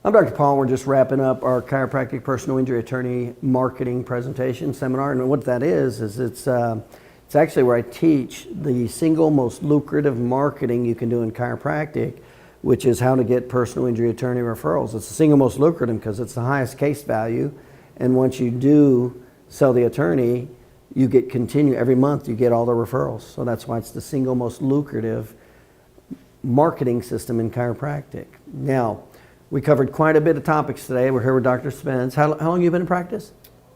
I'm Dr. Paul. We're just wrapping up our chiropractic personal injury attorney marketing presentation seminar. And what that is it's actually where I teach the single most lucrative marketing you can do in chiropractic, which is how to get personal injury attorney referrals. It's the single most lucrative because it's the highest case value. And once you do sell the attorney, you get every month you get all the referrals. So that's why it's the single most lucrative marketing system in chiropractic. Now, we covered quite a bit of topics today. We're here with Dr. Spence. How long have you been in practice?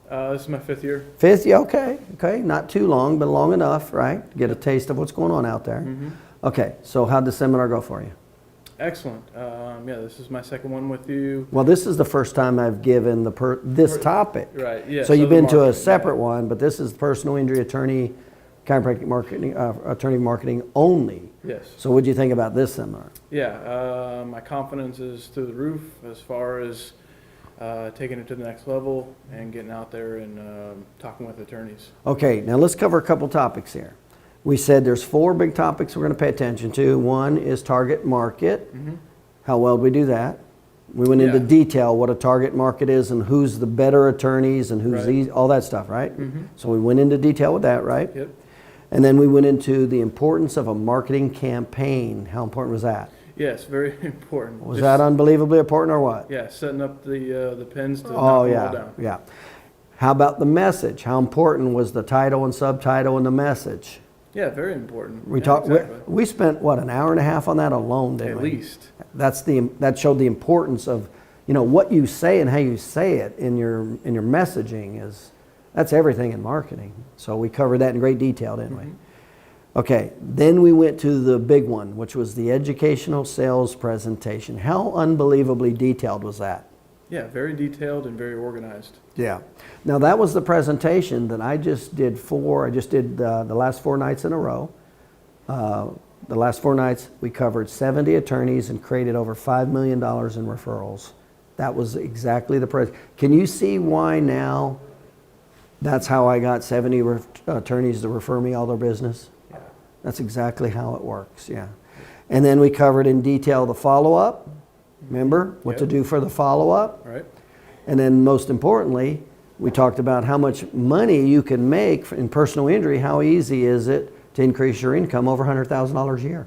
This is my 5th year. 5th year, okay. Not too long, but long enough, right? To get a taste of what's going on out there. Mm-hmm. Okay, so how'd the seminar go for you? Excellent. This is my second one with you. Well, this is the first time I've given this topic. Right, yeah. So you've been to a separate one, but this is personal injury attorney, chiropractic marketing, attorney marketing only. Yes. So what do you think about this seminar? Yeah, my confidence is through the roof as far as taking it to the next level and getting out there and talking with attorneys. Okay, now let's cover a couple topics here. We said there's 4 big topics we're going to pay attention to. One is target market. Mm-hmm. How well do we do that? We went into detail what a target market is and who's the better attorneys and who's all that stuff, right? Mm-hmm. So we went into detail with that, right? Yep. And then we went into the importance of a marketing campaign. How important was that? Yes, very important. Was that unbelievably important or what? Yeah, setting up the pins to knock them all down. Yeah. How about the message? How important was the title and subtitle and the message? Yeah, very important. We spent what, an hour and a half on that alone, didn't we? At least. That showed the importance of, what you say and how you say it in your messaging that's everything in marketing. So we covered that in great detail, didn't we? Okay, then we went to the big one, which was the educational sales presentation. How unbelievably detailed was that? Yeah, very detailed and very organized. Yeah. Now that was the presentation that I just did the last 4 nights in a row. The last 4 nights we covered 70 attorneys and created over $5 million in referrals. That was exactly the presentation. Can you see why now that's how I got 70 attorneys to refer me all their business? Yeah. That's exactly how it works, yeah. And then we covered in detail the follow-up. Remember what to do for the follow-up? Right. And then most importantly, we talked about how much money you can make in personal injury. How easy is it to increase your income over $100,000 a year?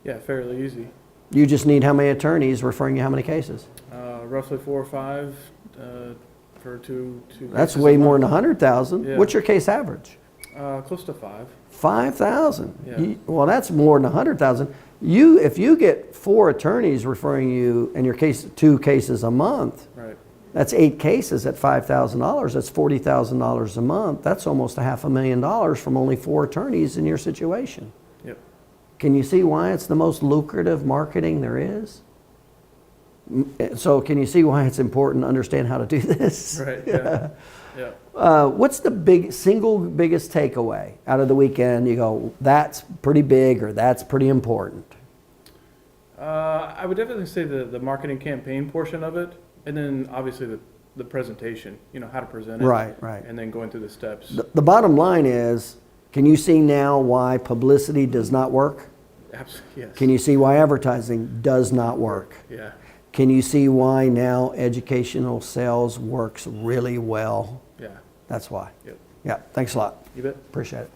Yeah, fairly easy. You just need how many attorneys referring you how many cases? Roughly 4 or 5 for two That's way more than 100,000. Yeah. What's your case average? Close to 5. 5,000. Yeah. Well, that's more than 100,000. If you get 4 attorneys referring you and your case 2 cases a month, right? That's 8 cases at $5,000. That's $40,000 a month. That's almost $500,000 from only 4 attorneys in your situation. Yep. Can you see why it's the most lucrative marketing there is? So can you see why it's important to understand how to do this? Right. Yeah. Yeah. What's the single biggest takeaway out of the weekend? You go, that's pretty big or that's pretty important. I would definitely say the marketing campaign portion of it, and then obviously the presentation. How to present it. Right. And then going through the steps. The bottom line is, can you see now why publicity does not work? Absolutely. Yes. Can you see why advertising does not work? Yeah. Can you see why now educational sales works really well? Yeah. That's why. Yep. Yeah, thanks a lot. You bet. Appreciate it.